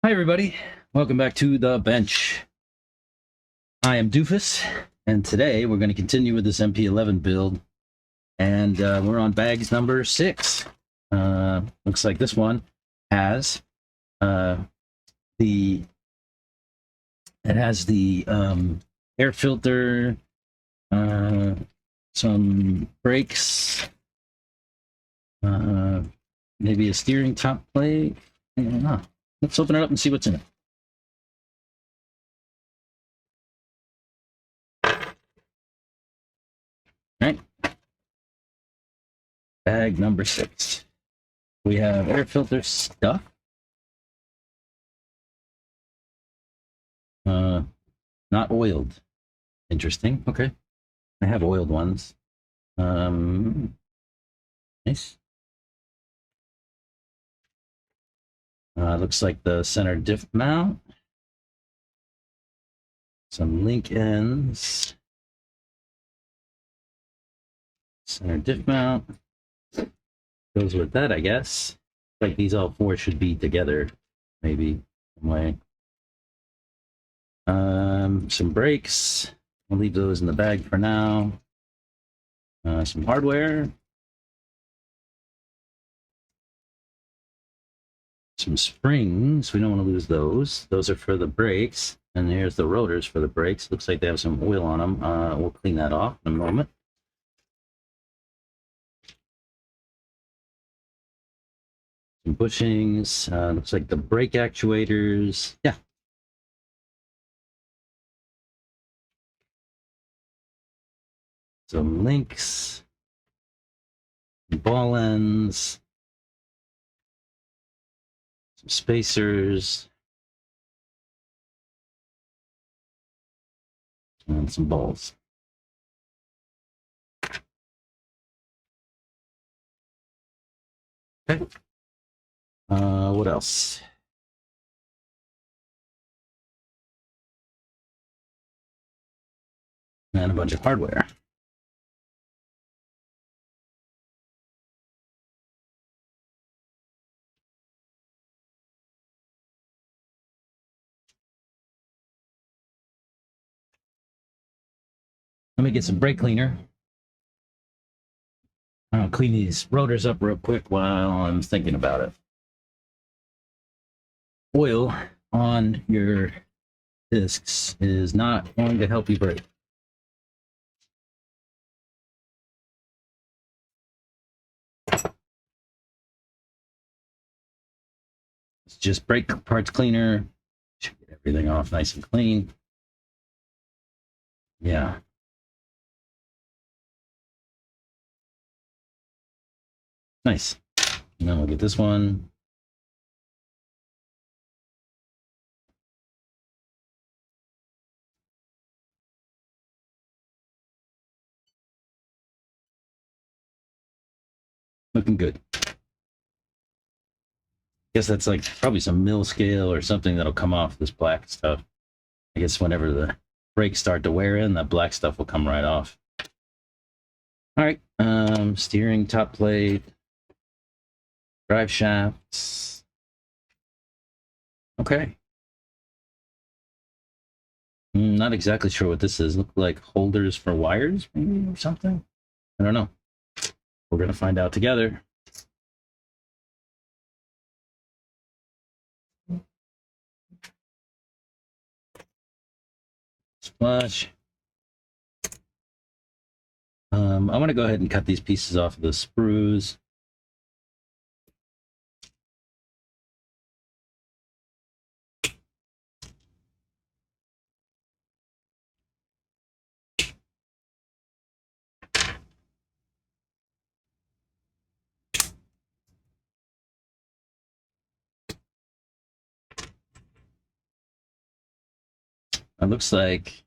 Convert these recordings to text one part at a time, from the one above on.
Hi everybody, welcome back to the bench. I am Doofus, and today we're going to continue with this MP11 build, and we're on bags number 6. Looks like this one has the air filter, some brakes, maybe a steering top plate. I don't know. Let's open it up and see what's in it. All right. Bag number 6. We have air filter stuff. Not oiled. Interesting. Okay. I have oiled ones. Nice. Looks like the center diff mount. Some link ends. Center diff mount. Goes with that, I guess. Like these all 4 should be together, maybe some way. Some brakes. I'll leave those in the bag for now. Some hardware. Some springs. We don't want to lose those. Those are for the brakes. And here's the rotors for the brakes. Looks like they have some oil on them. We'll clean that off in a moment. Some bushings. Looks like the brake actuators. Yeah. Some links. Ball ends. Some spacers. And some balls. Okay. What else? And a bunch of hardware. Let me get some brake cleaner. I'll clean these rotors up real quick while I'm thinking about it. Oil on your discs is not going to help you brake. It's just brake parts cleaner. Should get everything off nice and clean. Yeah. Nice. And then we'll get this one. Looking good. Guess that's like probably some mill scale or something that'll come off this black stuff. I guess whenever the brakes start to wear in, that black stuff will come right off. All right. Steering top plate. Drive shafts. Okay. Not exactly sure what this is. Look like holders for wires, maybe, or something. I don't know. We're gonna find out together. Splash. I'm gonna go ahead and cut these pieces off of the sprues. It looks like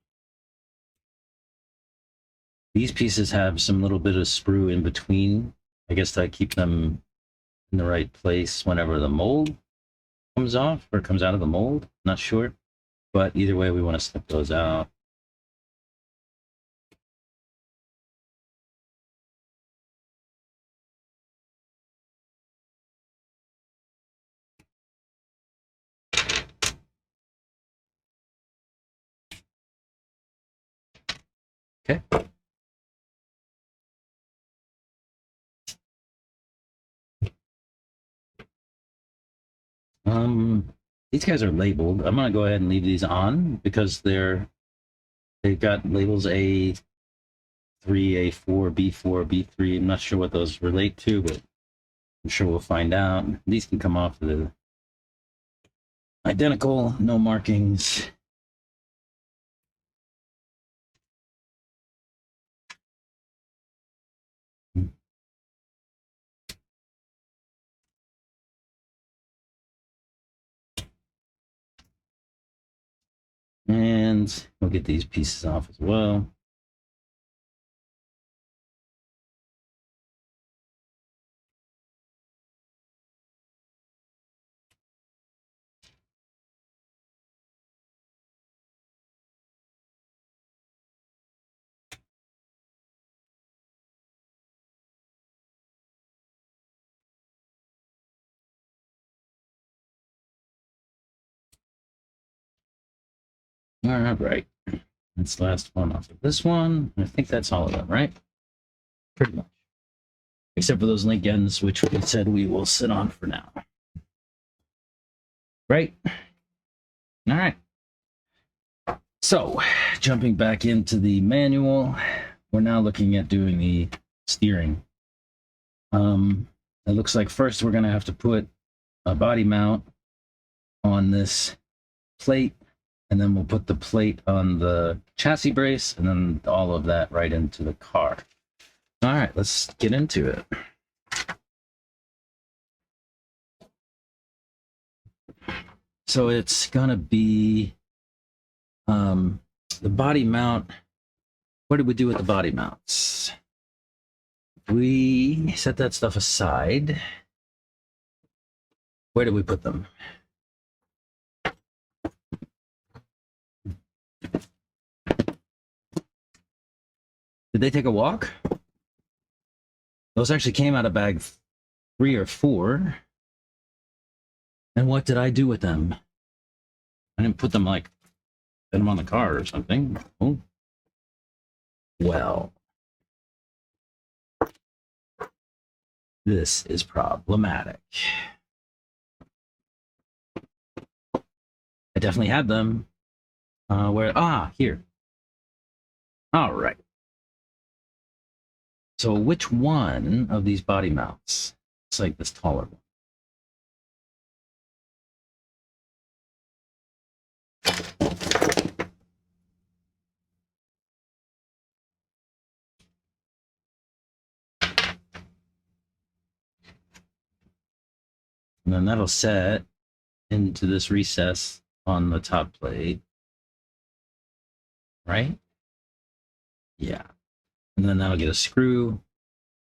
these pieces have some little bit of sprue in between. I guess to keep them in the right place whenever the mold comes off or comes out of the mold. Not sure. But either way, we want to snip those out. Okay. These guys are labeled. I'm gonna go ahead and leave these on because they've got labels A3, A4, B4, B3. I'm not sure what those relate to, but I'm sure we'll find out. These can come off the identical, no markings. And we'll get these pieces off as well. All right. That's the last one off of this one. I think that's all of them, right? Pretty much. Except for those link ends, which we said we will sit on for now. Right? All right. So, jumping back into the manual, we're now looking at doing the steering. It looks like first we're going to have to put a body mount on this plate, and then we'll put the plate on the chassis brace, and then all of that right into the car. All right, let's get into it. So it's gonna be the body mount. What did we do with the body mounts? We set that stuff aside. Where did we put them? Did they take a walk? Those actually came out of bag 3 or 4. And what did I do with them? I didn't put them like, put them on the car or something. Oh. Well, this is problematic. I definitely had them. Here. All right. So which one of these body mounts? It's like this taller one. And then that'll set into this recess on the top plate. Right? Yeah. And then that'll get a screw.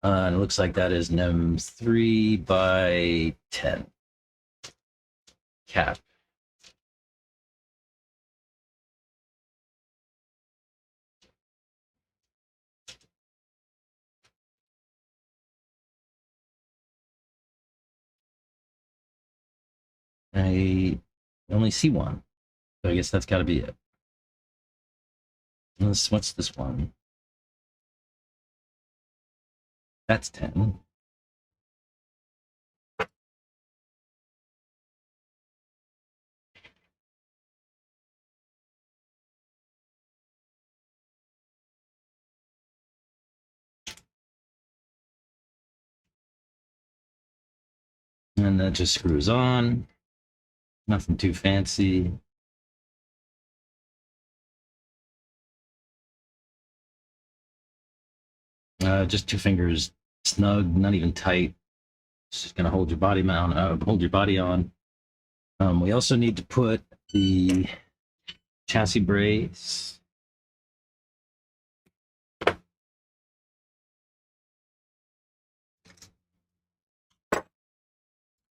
And it looks like that is NEM 3 by 10 cap. I only see one, so I guess that's got to be it. What's this one? That's 10. And that just screws on. Nothing too fancy. Just 2 fingers snug, not even tight. It's just gonna hold your body mount, hold your body on. We also need to put the chassis brace.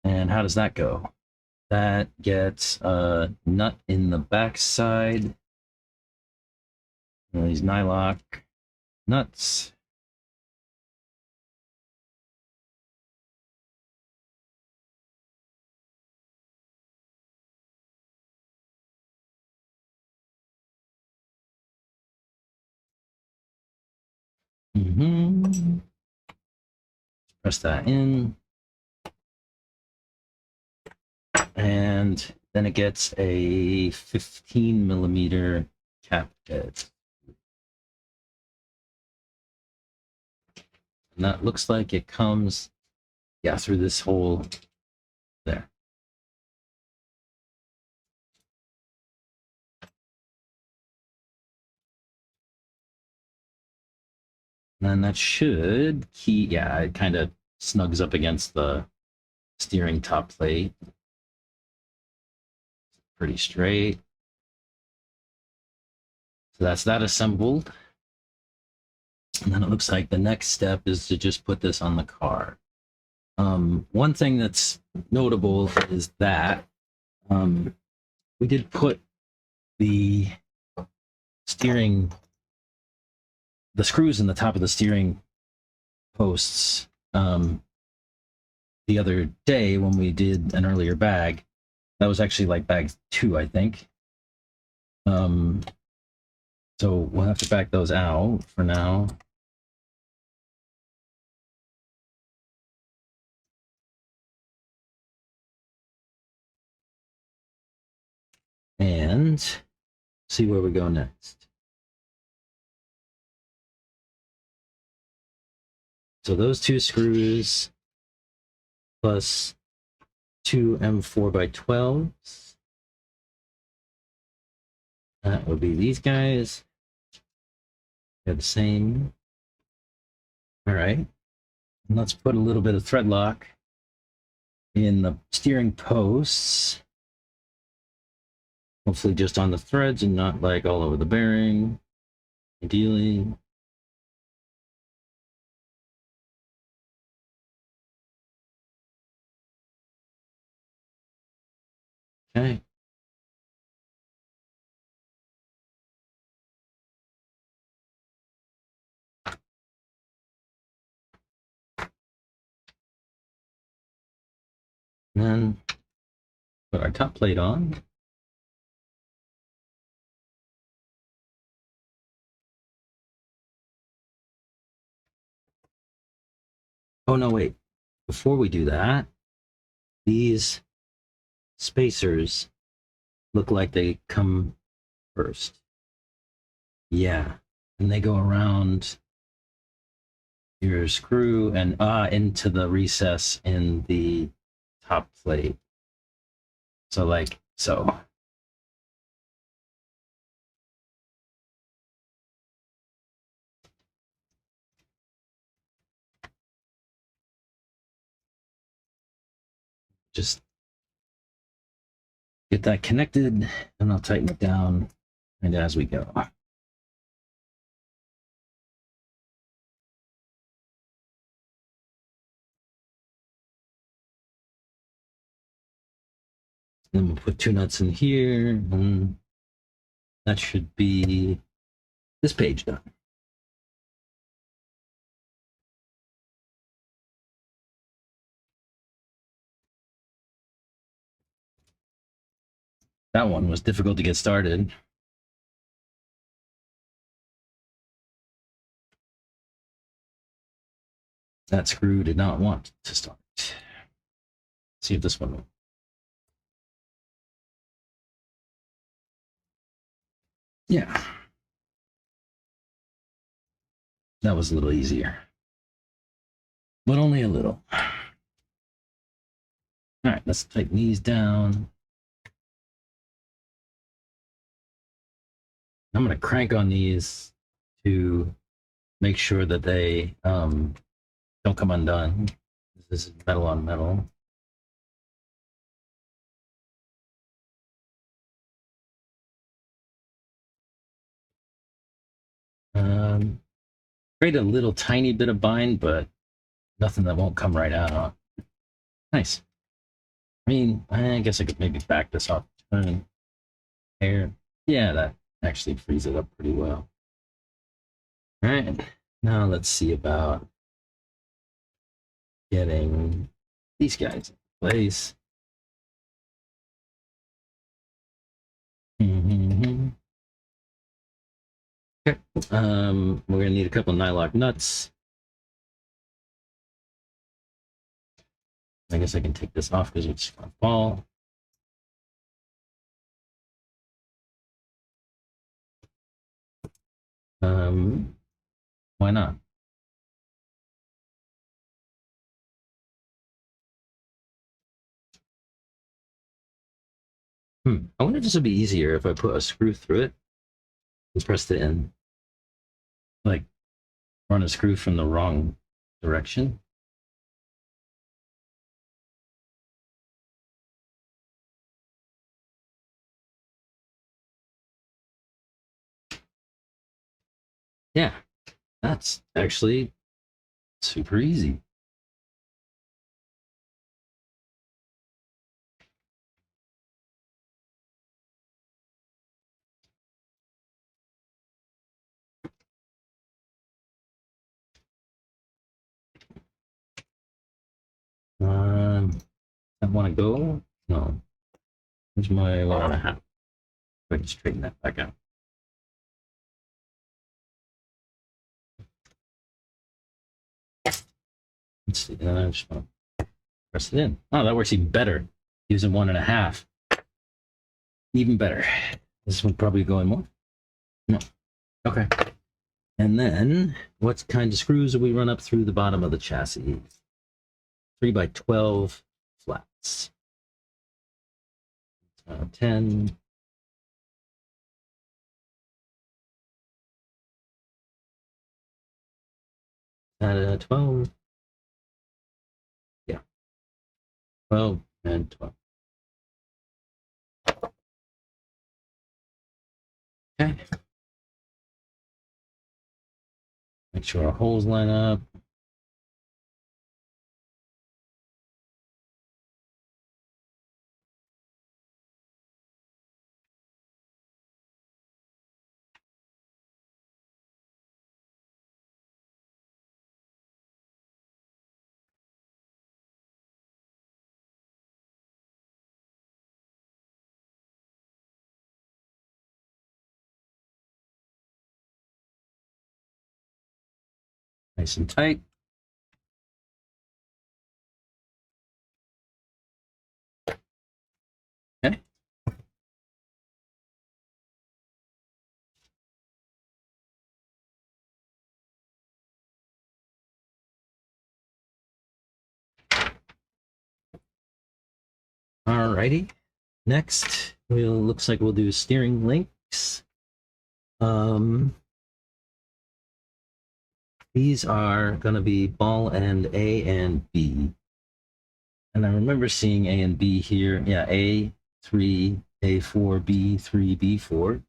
And how does that go? That gets a nut in the back side. These nylock nuts. Press that in. And then it gets a 15mm cap head. And that looks like it comes, yeah, through this hole there. And then that should yeah, it kind of snugs up against the steering top plate. Pretty straight. So that's that assembled. And then it looks like the next step is to just put this on the car. One thing that's notable is that we did put the screws in the top of the steering posts the other day when we did an earlier bag. That was actually like bag 2, I think. So we'll have to back those out for now. And see where we go next. So those 2 screws plus 2 M4x12s. That would be these guys. They're the same. All right. And let's put a little bit of thread lock in the steering posts. Hopefully just on the threads and not like all over the bearing, ideally. Okay. And then put our top plate on. Oh, no, wait. Before we do that, these spacers look like they come first. Yeah. And they go around your screw and into the recess in the top plate. So like so. Just get that connected and I'll tighten it down and as we go. Then we'll put 2 nuts in here and that should be this page done. That one was difficult to get started. That screw did not want to start. Let's see if this one will. Yeah. That was a little easier. But only a little. All right, let's tighten these down. I'm going to crank on these to make sure that they don't come undone. This is metal on metal. Create a little tiny bit of bind, but nothing that won't come right out. Nice. I mean, I guess I could maybe back this off. Turn here. Yeah, that actually frees it up pretty well. All right, now let's see about getting these guys in place. Okay. We're gonna need a couple of nylock nuts. I guess I can take this off because it's gonna fall. Why not? I wonder if this would be easier if I put a screw through it and pressed it in. Like, run a screw from the wrong direction. Yeah, that's actually super easy. I want to go? No. Where's my 1.5? I can straighten that back out. Let's see. I just want to press it in. Oh, that works even better. Using 1.5. Even better. This would probably go in more. No. Okay. And then, what kind of screws do we run up through the bottom of the chassis? 3x12 flats. 10. 12. Yeah. 12 and 12. Okay. Make sure our holes line up. Nice and tight. Okay. Alrighty. Next, looks like we'll do steering links. These are going to be ball end A and B. And I remember seeing A and B here. Yeah, A3, A4, B3, B4.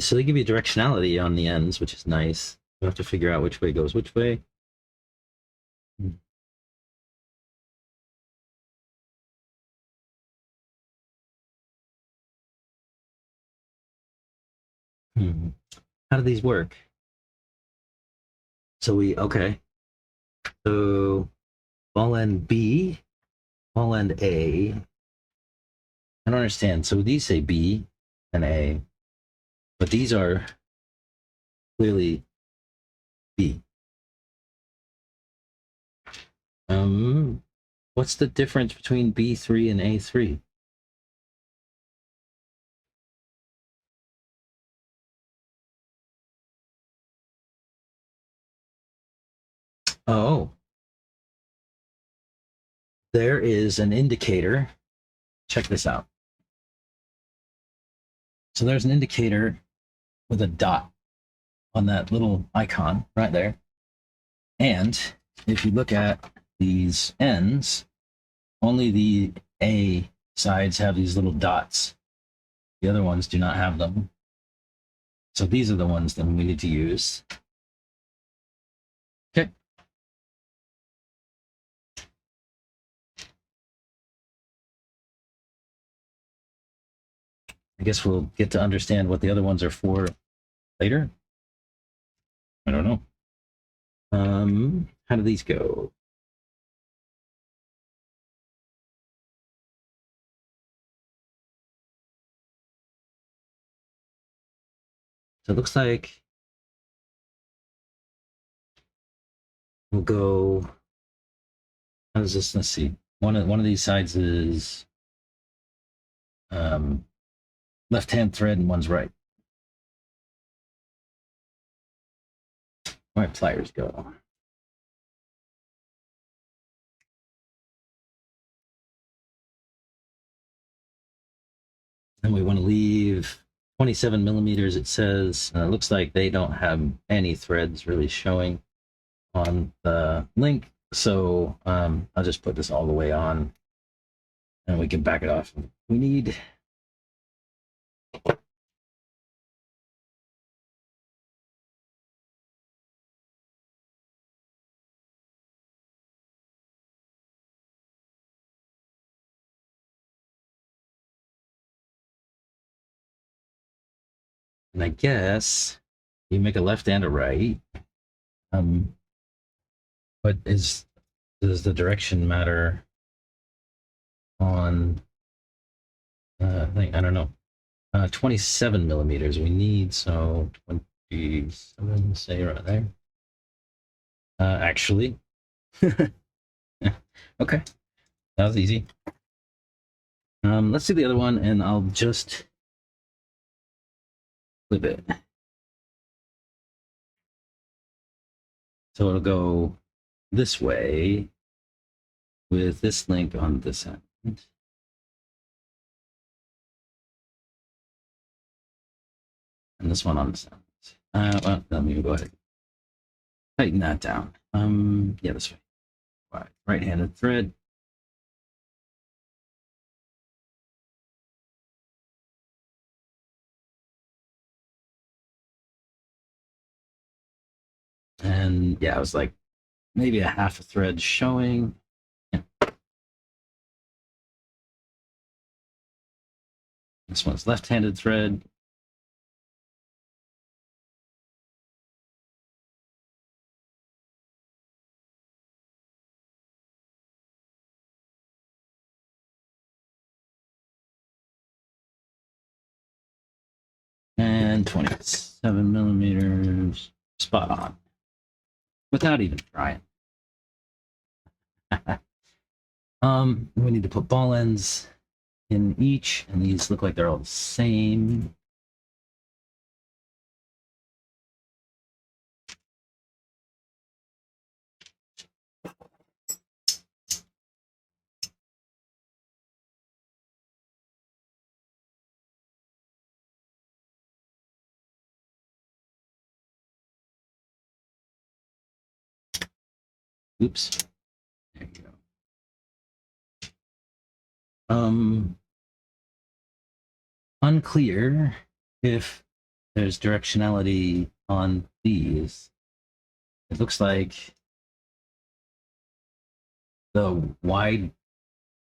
So they give you directionality on the ends, which is nice. You have to figure out which way goes which way. How do these work? So okay. So ball end B, ball end A. I don't understand. So these say B and A, but these are clearly B. What's the difference between B3 and A3? Oh, there is an indicator. Check this out. So there's an indicator with a dot on that little icon right there. And if you look at these ends, only the A sides have these little dots. The other ones do not have them. So these are the ones that we need to use. Okay. I guess we'll get to understand what the other ones are for later. I don't know. How do these go? So it looks like we'll go. How does this? Let's see. One of these sides is left-hand thread and one's right. Where my pliers go? And we want to leave 27 millimeters. It says. It looks like they don't have any threads really showing on the link, so I'll just put this all the way on, and we can back it off. We need. And I guess you make a left and a right. But does the direction matter on thing? I don't know. 27 millimeters we need, so 27, say right there. Actually. Okay. That was easy. Let's do the other one, and I'll just flip it. So it'll go this way with this link on this end. And this one on this end. Well, let me go ahead. Tighten that down. Yeah, this way. Right-handed thread. And yeah, it was like maybe a half a thread showing. Yeah. This one's left-handed thread. And 27 millimeters, spot on, without even trying. We need to put ball ends in each, and these look like they're all the same. Oops. There you go. Unclear if there's directionality on these. It looks like the wide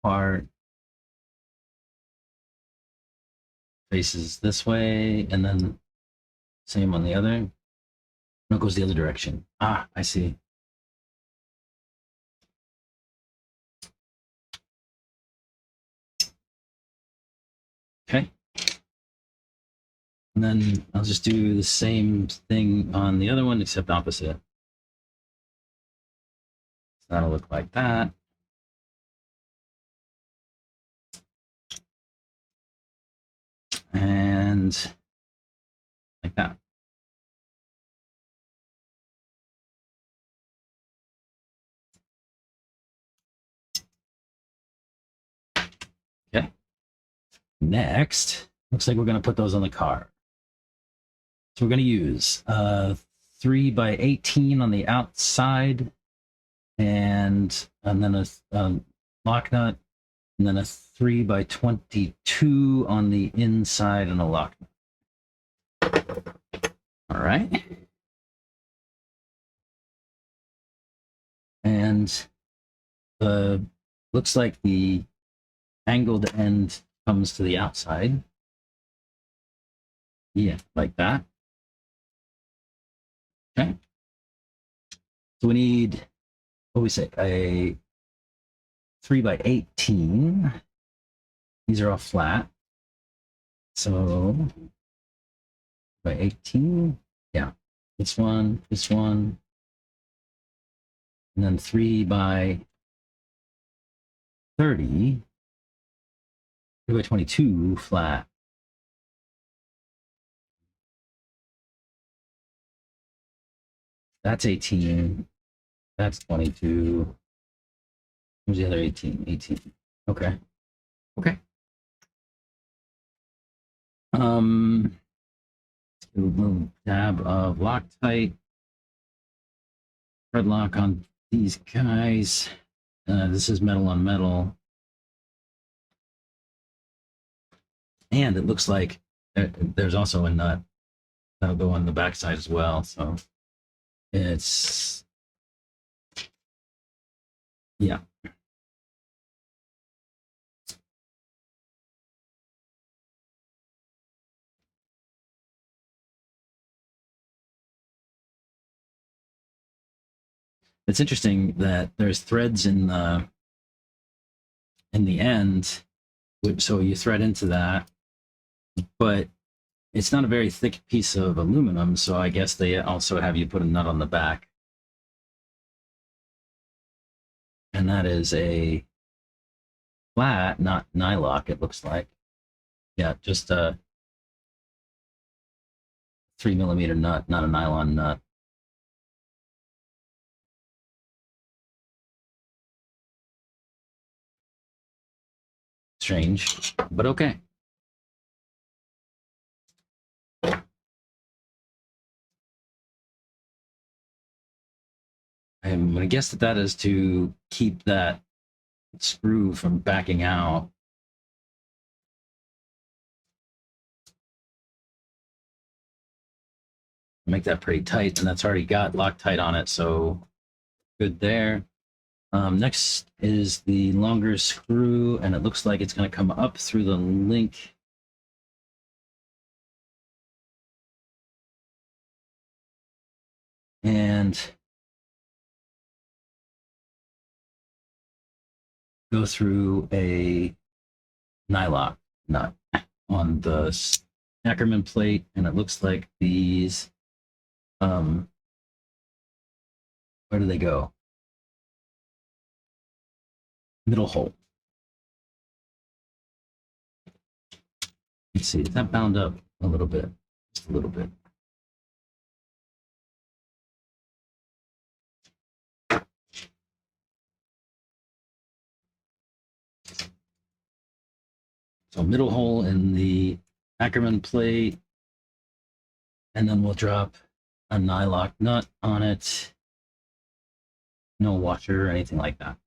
part faces this way, and then same on the other. No, it goes the other direction. Ah, I see. Okay. And then I'll just do the same thing on the other one, except opposite. So that'll look like that. And like that. Okay. Next, looks like we're going to put those on the car. So we're going to use 3x18 on the outside, and then a lock nut, and then a 3x22 on the inside and a lock nut. All right. And looks like the angled end comes to the outside. Yeah, like that. Okay. So we need, what do we say, a 3x18. These are all flat. So by 18. Yeah, this one, and then 3 by 30, 3 by 22 flat. That's 18. That's 22. Where's the other 18? 18. Okay. Okay. Little tab of Loctite. Thread lock on these guys. This is metal on metal. And it looks like there's also a nut that'll go on the backside as well. So it's, yeah. It's interesting that there's threads in the end, so you thread into that, but it's not a very thick piece of aluminum, so I guess they also have you put a nut on the back. And that is a flat, not nylock, it looks like. Yeah, just a 3mm nut, not a nylon nut. Strange, but okay. I'm going to guess that is to keep that screw from backing out. Make that pretty tight, and that's already got Loctite on it, so good there. Next is the longer screw, and it looks like it's going to come up through the link. And go through a nylock nut on the Ackerman plate, and it looks like these, where do they go? Middle hole. Let's see, is that bound up a little bit? Just a little bit. So middle hole in the Ackerman plate, and then we'll drop a nylock nut on it. No washer or anything like that.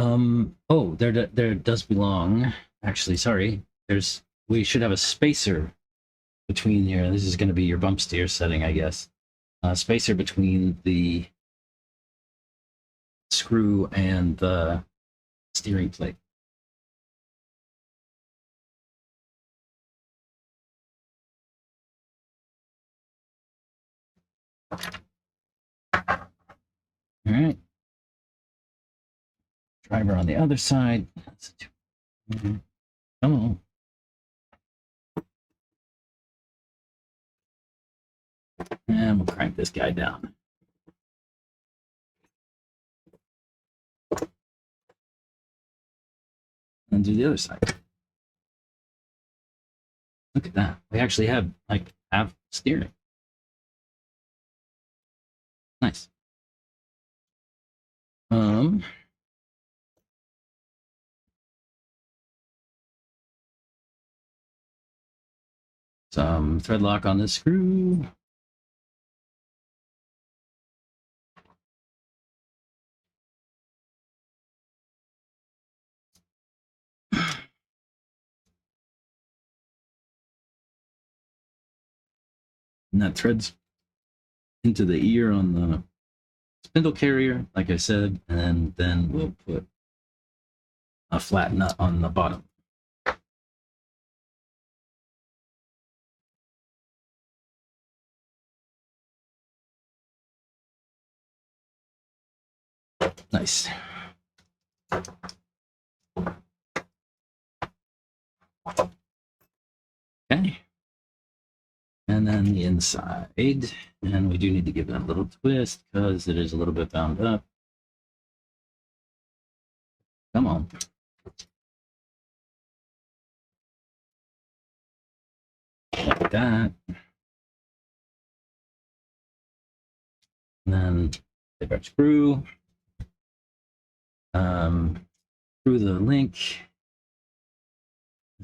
Oh, there does belong. Actually, sorry. We should have a spacer between here. This is going to be your bump steer setting, I guess. Spacer between the screw and the steering plate. All right. Driver on the other side. Come on. And we'll crank this guy down. And do the other side. Look at that. We actually have steering. Nice. Some thread lock on this screw. And that threads into the ear on the spindle carrier, like I said, and then we'll put a flat nut on the bottom. Nice. Okay. And then the inside. And we do need to give that a little twist because it is a little bit bound up. Come on. Like that. And then take our screw. Through the link.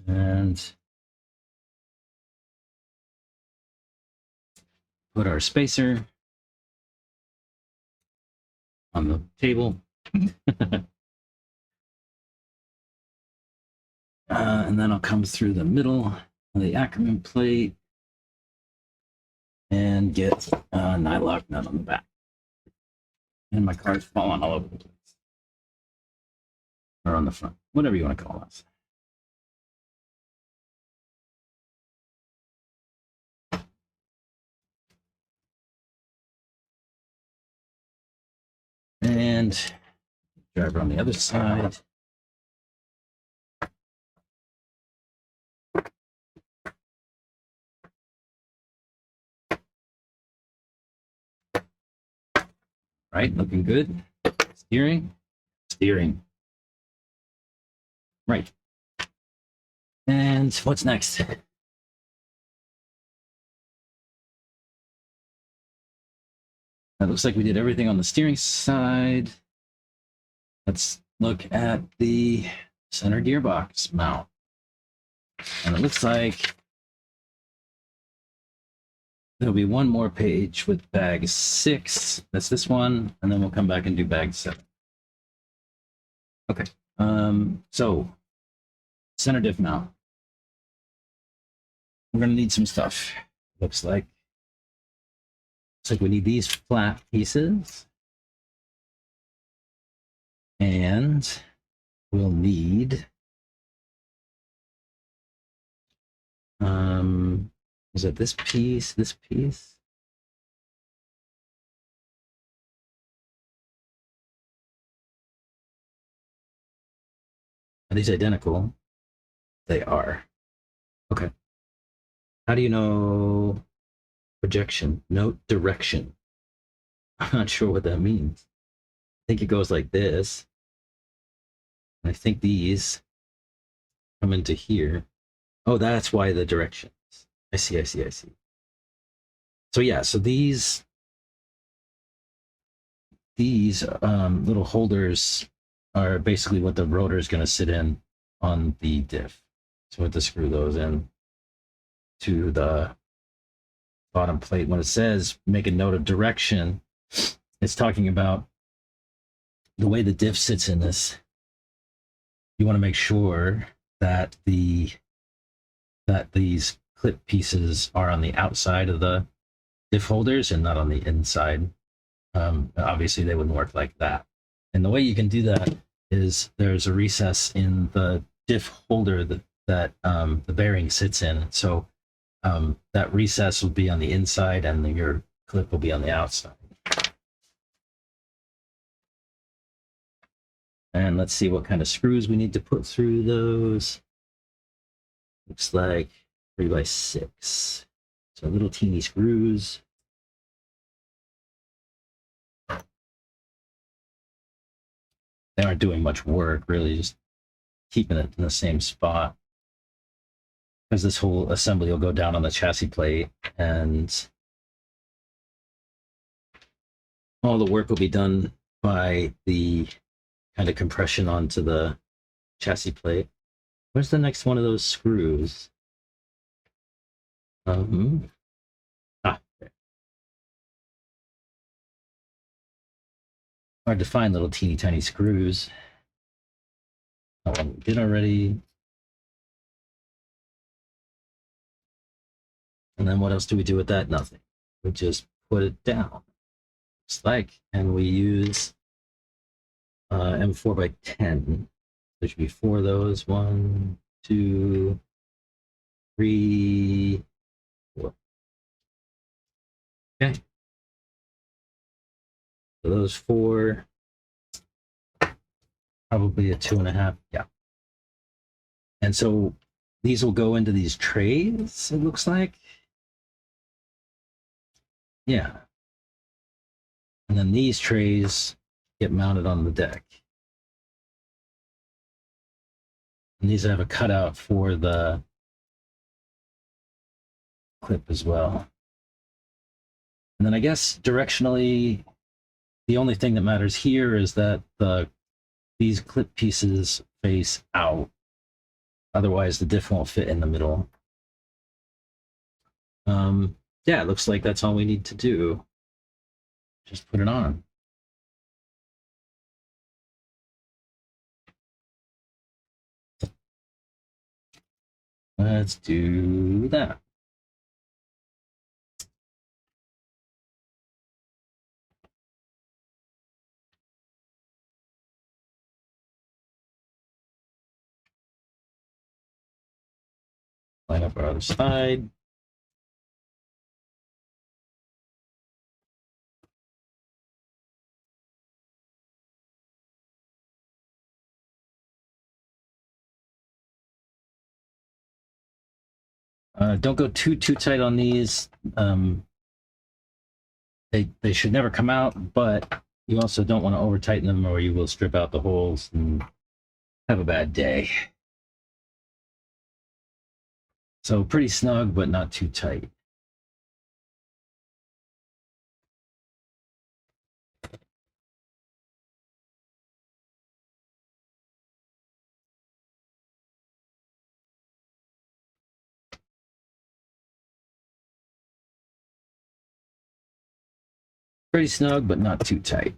And put our spacer on the table. And then I'll come through the middle of the Ackerman plate and get a nylock nut on the back. And my card's falling all over the place. Or on the front, whatever you want to call us. And driver on the other side. Right, looking good. Steering. Right. And what's next? It looks like we did everything on the steering side. Let's look at the center gearbox mount. And it looks like there'll be one more page with bag 6. That's this one, and then we'll come back and do bag 7. Okay. So center diff mount. We're gonna need some stuff. Looks like we need these flat pieces, and we'll need is it this piece, this piece? Are these identical? They are. Okay. How do you know projection? Note direction. I'm not sure what that means. I think it goes like this. I think these come into here. Oh, that's why the directions. I see. So yeah, so these little holders are basically what the rotor is going to sit in on the diff. So we have to screw those in to the bottom plate. When it says make a note of direction, it's talking about the way the diff sits in this. You want to make sure that these clip pieces are on the outside of the diff holders and not on the inside. Obviously, they wouldn't work like that. And the way you can do that is there's a recess in the diff holder that the bearing sits in. So that recess will be on the inside and your clip will be on the outside. And let's see what kind of screws we need to put through those. Looks like 3x6. So little teeny screws. They aren't doing much work, really, just keeping it in the same spot. Because this whole assembly will go down on the chassis plate, and all the work will be done by the kind of compression onto the chassis plate. Where's the next one of those screws? Okay. Hard to find little teeny tiny screws. That one we did already. And then what else do we do with that? Nothing. We just put it down. Looks like, and we use M4x10. There should be 4 of those. 1, 2, 3, 4. Okay. So those 4, probably a 2.5. Yeah. And so these will go into these trays, it looks like. Yeah. And then these trays get mounted on the deck. And these have a cutout for the clip as well. And then I guess directionally, the only thing that matters here is that these clip pieces face out. Otherwise, the diff won't fit in the middle. Yeah, it looks like that's all we need to do. Just put it on. Let's do that. Line up our other side. Don't go too tight on these. They should never come out, but you also don't want to over tighten them or you will strip out the holes and have a bad day. So pretty snug, but not too tight. Pretty snug, but not too tight.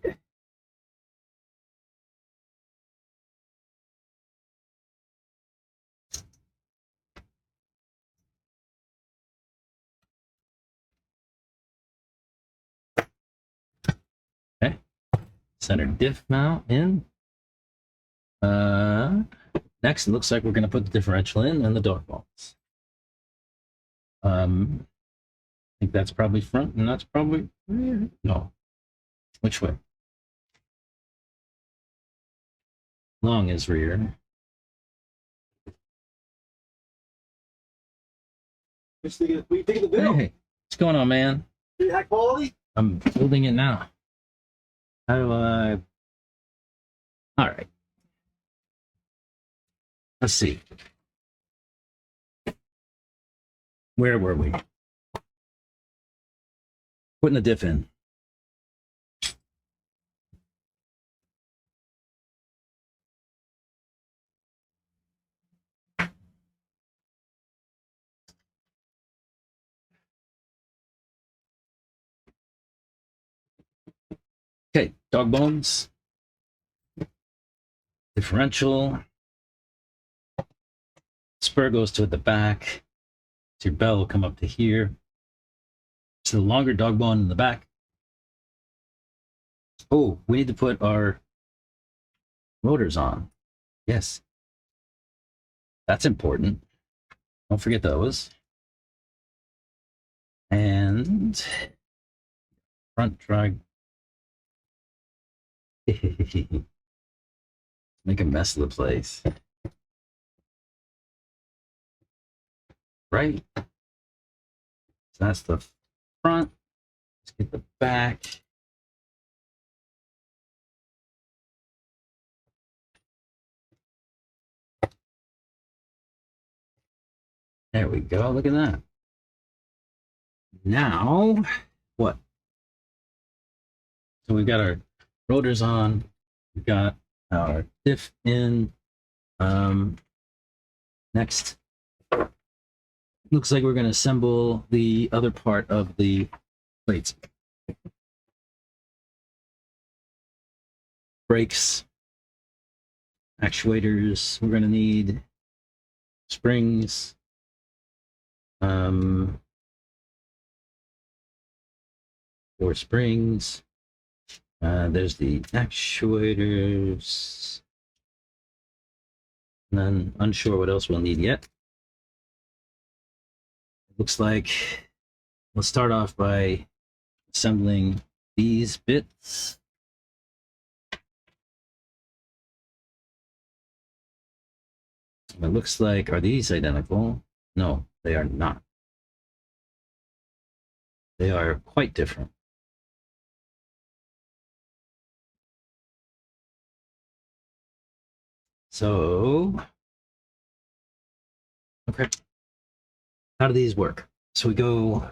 Okay. Center diff mount in. Next, it looks like we're going to put the differential in and the dog balls. I think that's probably front and that's probably rear. No. Which way? Long is rear. What do you think of the build? Hey, what's going on, man? High quality? I'm building it now. How do I? All right. Let's see. Where were we? Putting the diff in. Okay, dog bones, differential, spur goes to the back, so your bell will come up to here. So the longer dog bone in the back. Oh, we need to put our rotors on. Yes, that's important. Don't forget those. And front drag. Make a mess of the place. Right? So that's the front. Let's get the back. There we go. Look at that. Now, what? So we've got our rotors on. We've got our diff in. Next, looks like we're going to assemble the other part of the plates. Brakes, actuators. We're going to need springs. Four springs. There's the actuators. And then unsure what else we'll need yet. It looks like we'll start off by assembling these bits. It looks like, are these identical? No, they are not. They are quite different. So, okay. How do these work? So we go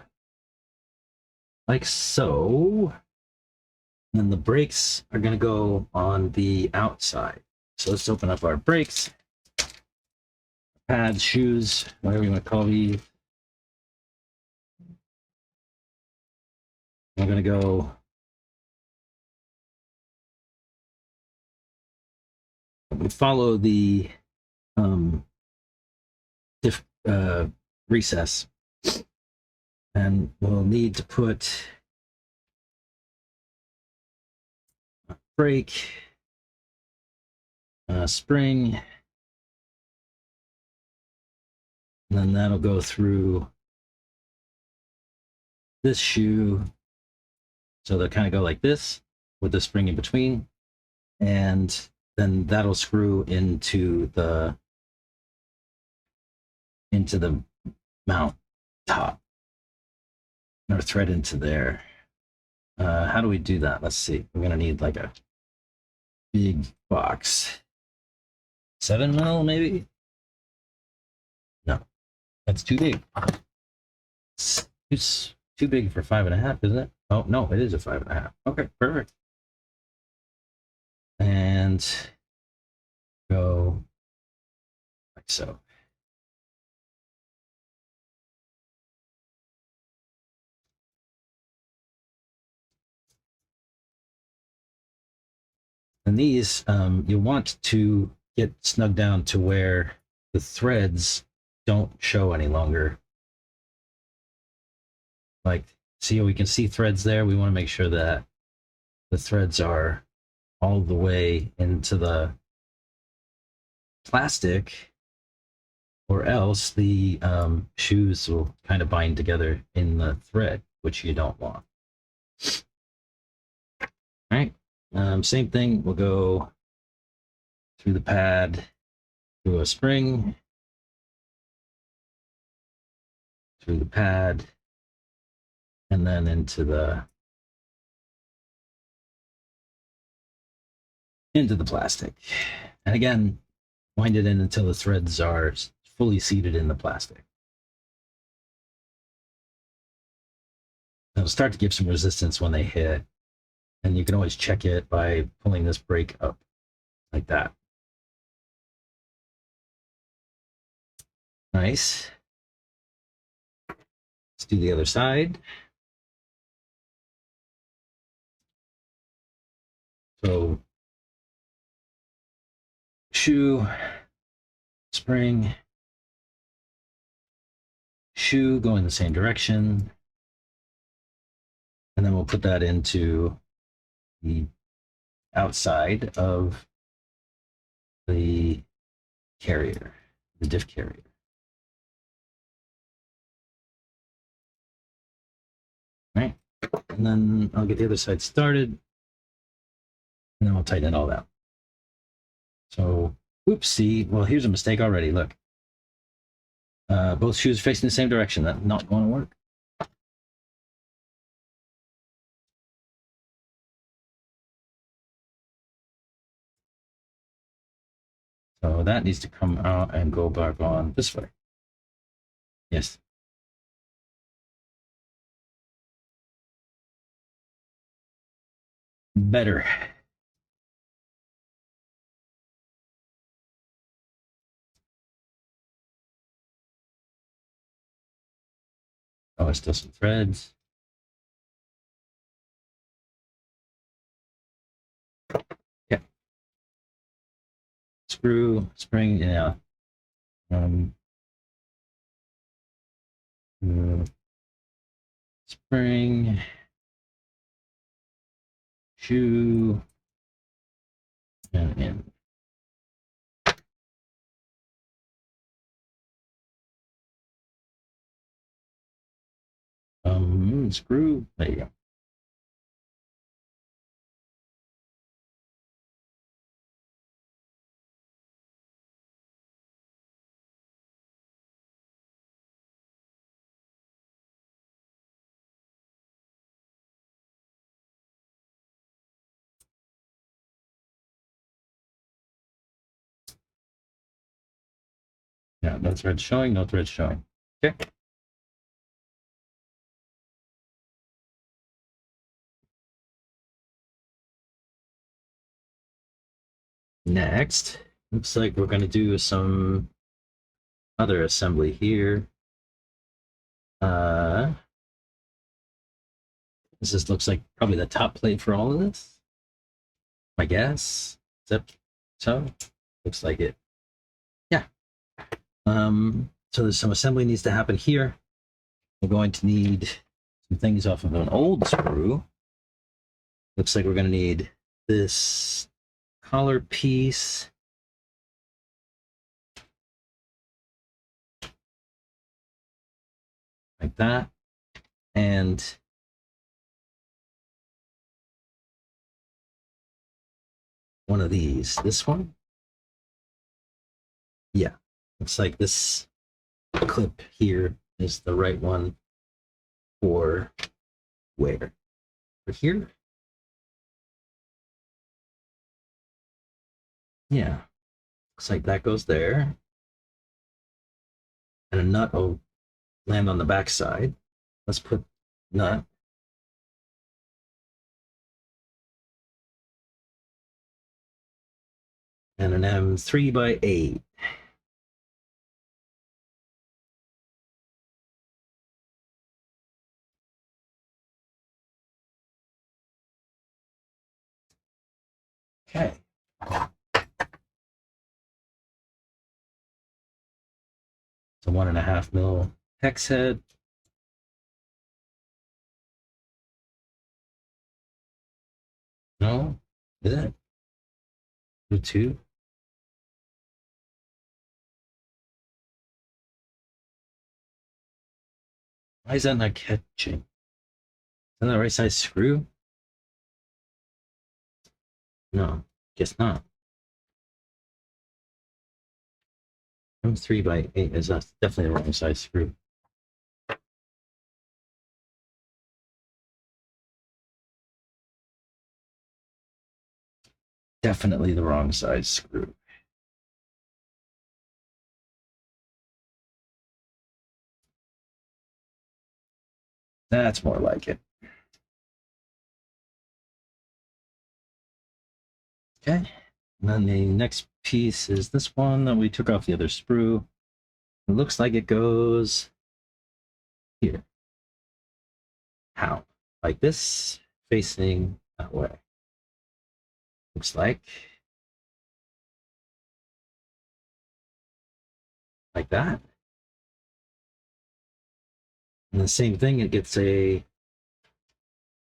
like so, and the brakes are going to go on the outside. So let's open up our brakes, pads, shoes, whatever you want to call these. We're going to go we follow the diff recess, and we'll need to put a brake, a spring, and then that'll go through this shoe. So they'll kind of go like this with the spring in between, and then that'll screw into the mount top, or thread into there. How do we do that? Let's see. We're gonna need like a big box, 7 mil maybe. No, that's too big. It's too big for 5.5, isn't it? Oh no, it is a 5.5. Okay, perfect. And go like so. And these, you want to get snug down to where the threads don't show any longer. Like, see, we can see threads there. We want to make sure that the threads are all the way into the plastic, or else the shoes will kind of bind together in the thread, which you don't want. All right, same thing. We'll go through the pad, through a spring, through the pad, and then into the plastic. And again, wind it in until the threads are fully seated in the plastic. It'll start to give some resistance when they hit, and you can always check it by pulling this brake up like that. Nice. Let's do the other side. So shoe, spring, shoe go in the same direction, and then we'll put that into the outside of the carrier, the diff carrier. All right, and then I'll get the other side started, and then I'll tighten it all down. So, oopsie, well, here's a mistake already, look. Both shoes facing the same direction, that's not going to work. So that needs to come out and go back on this way. Yes. Better. Oh, it's still some threads. Yeah. Screw, spring, yeah. Spring, shoe, and in. Screw, there you go. Yeah, no thread showing, no thread showing. Okay. Next, looks like we're going to do some other assembly here. This just looks like probably the top plate for all of this, I guess. Is that so? Looks like it. Yeah. So there's some assembly needs to happen here. We're going to need some things off of an old screw. Looks like we're going to need this collar piece. Like that. And one of these. This one? Yeah. Looks like this clip here is the right one for where? For here? Yeah. Looks like that goes there. And a nut will land on the back side. Let's put nut. And an M3x8. Okay. So 1.5 mil hex head. No? Is it? Two? Why is that not catching? Is that the right size screw? No, guess not. M3x8 is definitely the wrong size screw. Definitely the wrong size screw. That's more like it. Okay. And then the next piece is this one that we took off the other sprue. It looks like it goes here. How? Like this, facing that way. Looks like that. And the same thing, it gets a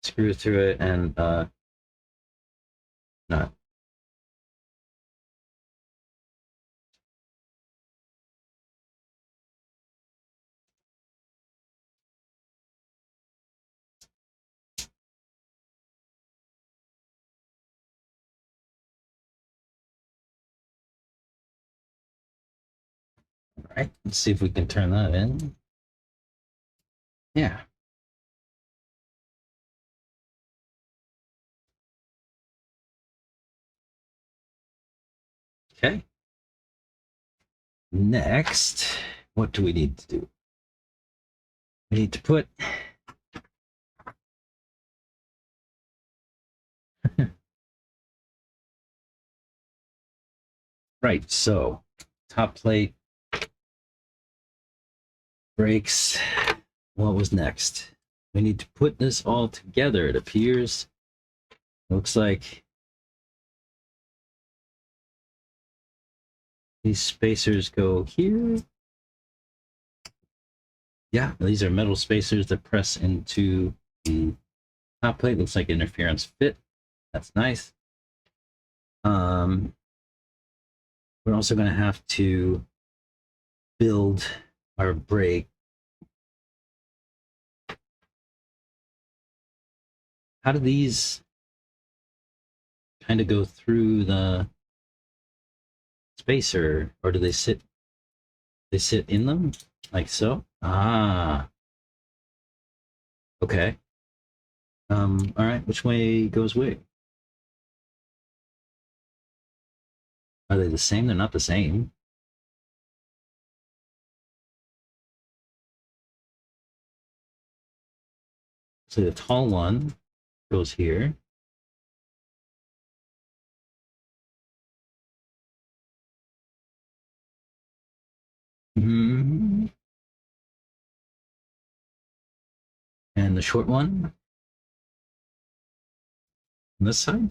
screw through it and nut. All right, let's see if we can turn that in. Yeah. Okay. Next, what do we need to do? We need to put right, so top plate, brakes. What was next? We need to put this all together, it appears. Looks like these spacers go here. Yeah, these are metal spacers that press into the top plate. Looks like interference fit. That's nice. We're also going to have to build our brake. How do these kind of go through the spacer, or do they sit? They sit in them like so. Ah, okay. All right. Which way goes where? Are they the same? They're not the same. So the tall one goes here. And the short one on this side.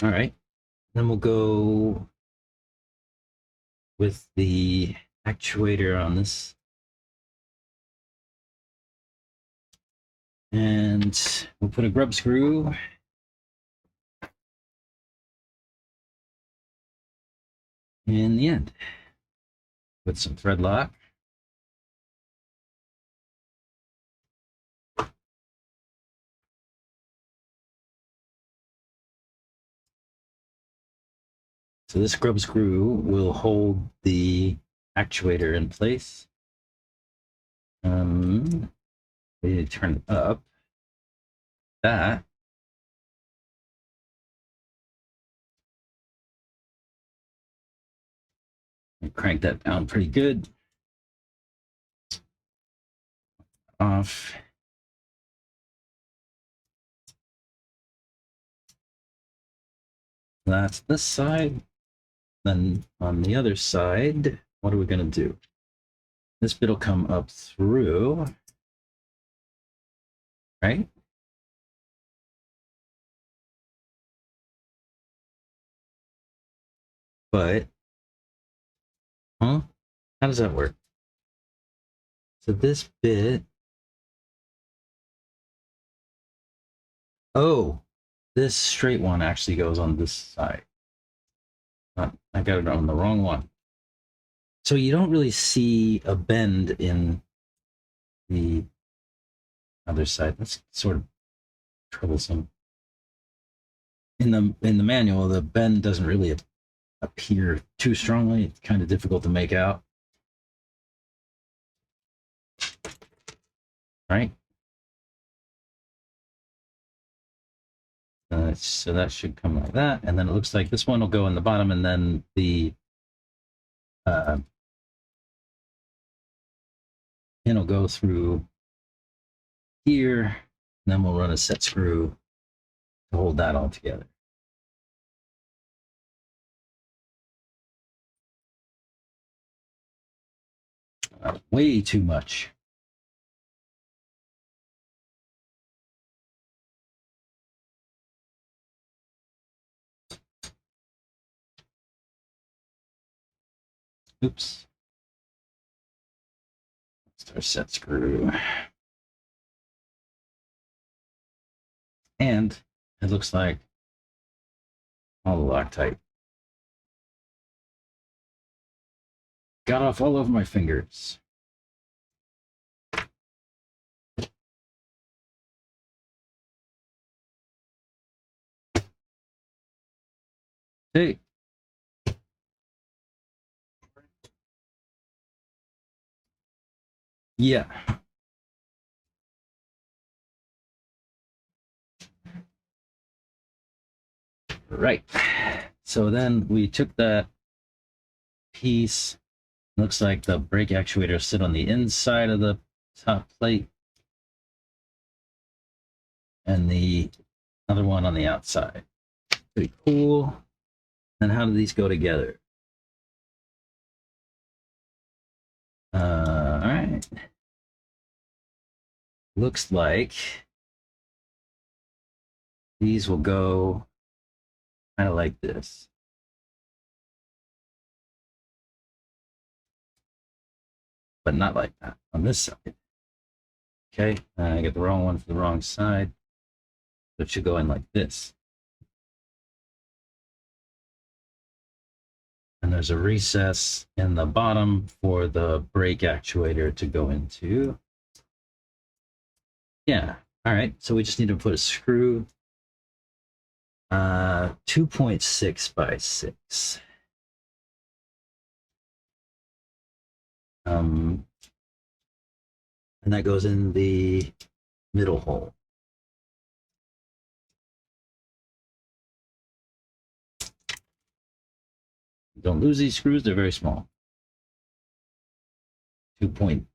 All right. Then we'll go with the actuator on this. And we'll put a grub screw in the end with some thread lock. So this grub screw will hold the actuator in place. We turn it up. That. And crank that down pretty good. Off. That's this side. Then on the other side, what are we going to do? This bit will come up through, right? But, huh? How does that work? So this bit, oh, this straight one actually goes on this side. I got it on the wrong one. So you don't really see a bend in the other side. That's sort of troublesome. In the manual, the bend doesn't really appear too strongly. It's kind of difficult to make out. All right. So that should come like that, and then it looks like this one will go in the bottom, and then the pin will go through here, and then we'll run a set screw to hold that all together. Way too much. Oops. That's our set screw. And it looks like all the Loctite got off all over my fingers. Hey. Yeah. Right. So then we took that piece. Looks like the brake actuator sit on the inside of the top plate, and the other one on the outside. Pretty cool. And how do these go together? All right. Looks like these will go kind of like this. But not like that on this side. Okay, I get the wrong one for the wrong side. So it should go in like this. And there's a recess in the bottom for the brake actuator to go into. Yeah, all right, so we just need to put a screw 2.6 by 6. And that goes in the middle hole. Don't lose these screws, they're very small. 2.6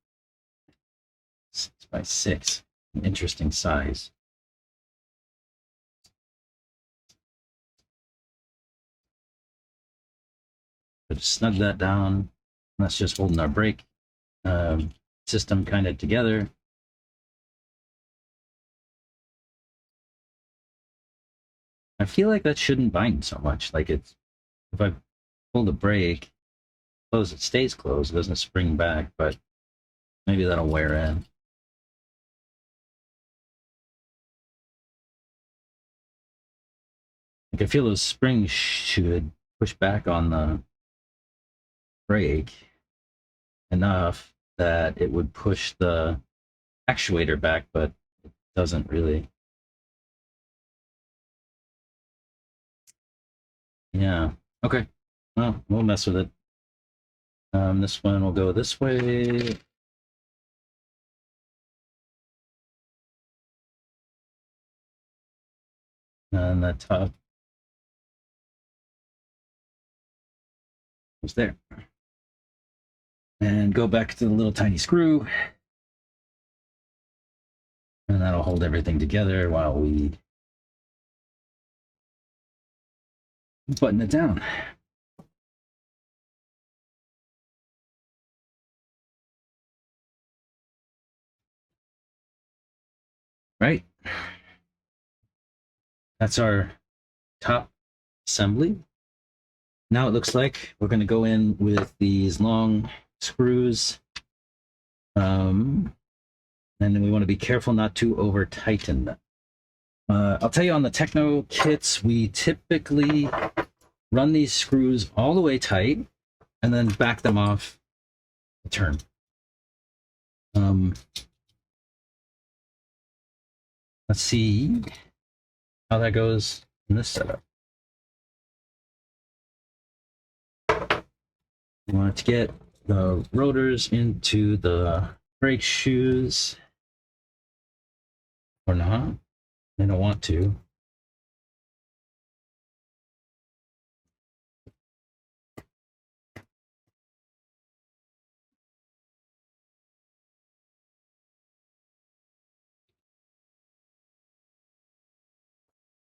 by 6, an interesting size. But snug that down. That's just holding our brake system kind of together. I feel like that shouldn't bind so much. Like it's, if I pull the brake, close, it stays closed, it doesn't spring back, but maybe that'll wear in. Like I feel those springs should push back on the brake enough that it would push the actuator back, but it doesn't really. Yeah. Okay. Well, we'll mess with it. This one will go this way. And the top goes there. And go back to the little tiny screw. And that'll hold everything together while we button it down. Right. That's our top assembly. Now it looks like we're going to go in with these long screws. And then we want to be careful not to over tighten them. I'll tell you, on the Techno kits, we typically run these screws all the way tight and then back them off a turn. Let's see how that goes in this setup. We want to get the rotors into the brake shoes, or not. They don't want to.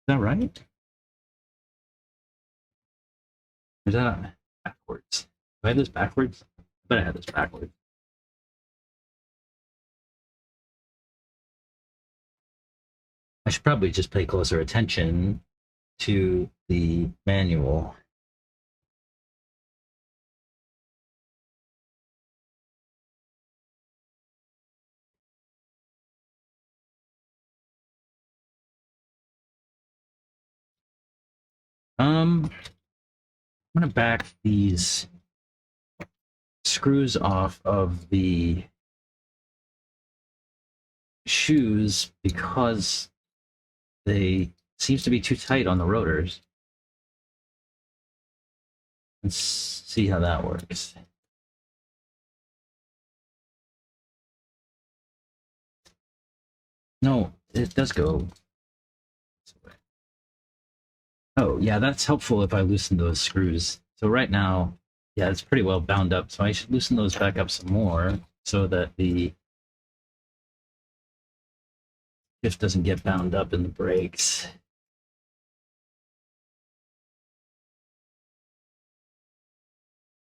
Is that right? Or is that backwards? Do I have this backwards? I bet I had this backwards. I should probably just pay closer attention to the manual. I'm gonna back these screws off of the shoes because they seems to be too tight on the rotors. Let's see how that works. No, it does go. Oh, yeah, that's helpful if I loosen those screws. So right now, yeah, it's pretty well bound up. So I should loosen those back up some more so that the diff doesn't get bound up in the brakes.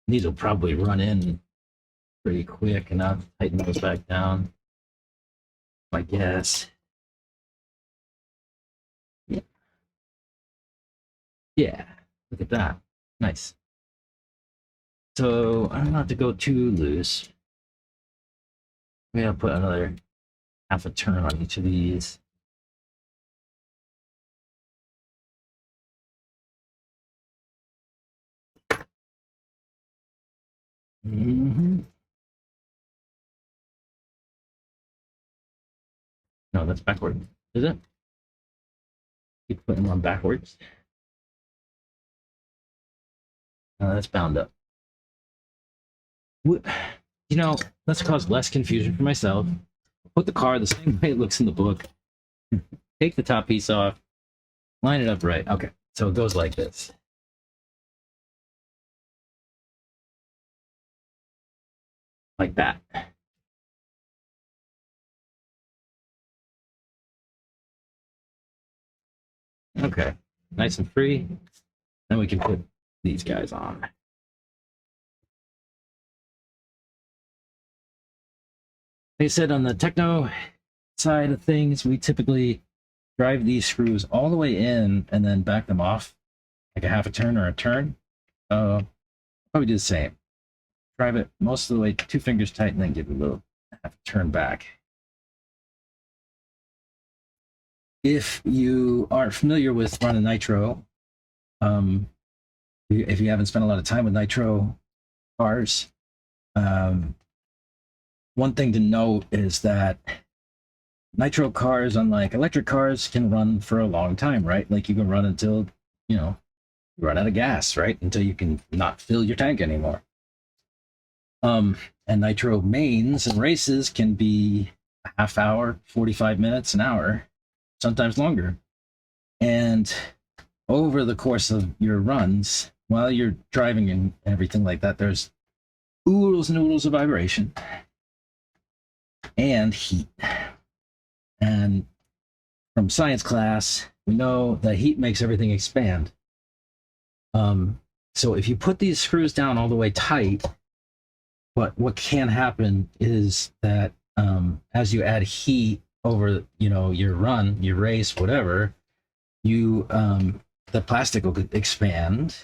These will probably run in pretty quick, and I'll tighten those back down, I guess. Yeah. Yeah, look at that. Nice. So I don't have to go too loose. Maybe I'll put another half a turn on each of these. No, that's backward. Is it? Keep putting them on backwards. That's bound up. You know, let's cause less confusion for myself. put the car the same way it looks in the book. Take the top piece off, line it up right. Okay, so it goes like this. Like that. Okay, nice and free. Then we can put these guys on. Like I said, on the techno side of things, we typically drive these screws all the way in and then back them off like a half a turn or a turn. Probably do the same. Drive it most of the way, 2 fingers tight, and then give it a little half a turn back. If you are familiar with running nitro, if you haven't spent a lot of time with nitro cars, one thing to note is that nitro cars, unlike electric cars, can run for a long time, right? Like you can run until, you run out of gas, right? Until you can not fill your tank anymore. And nitro mains and races can be a half hour, 45 minutes, an hour, sometimes longer. And over the course of your runs, while you're driving and everything like that, there's oodles and oodles of vibration and heat. And from science class, we know that heat makes everything expand. So if you put these screws down all the way tight, what can happen is that as you add heat over, your run, your race, whatever, the plastic will expand,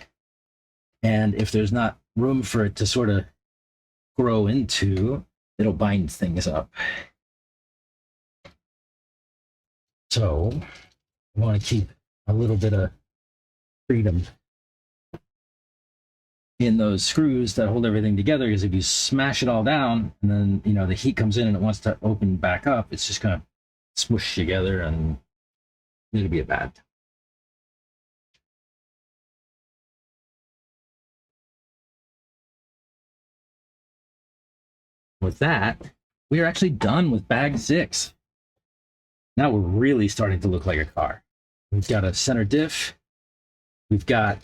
and if there's not room for it to sort of grow into, it'll bind things up. So I want to keep a little bit of freedom in those screws that hold everything together, because if you smash it all down and then the heat comes in and it wants to open back up, it's just gonna swoosh together and it'll be a bad time. With that, we are actually done with bag 6. Now we're really starting to look like a car. We've got a center diff, we've got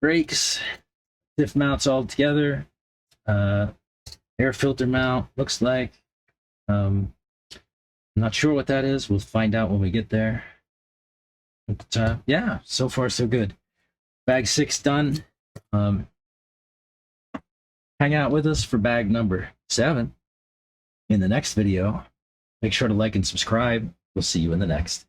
brakes, diff mounts all together, air filter mount, looks like. I'm not sure what that is. We'll find out when we get there. But yeah, so far so good. Bag 6 done. Hang out with us for bag number 7 in the next video. Make sure to like and subscribe. We'll see you in the next.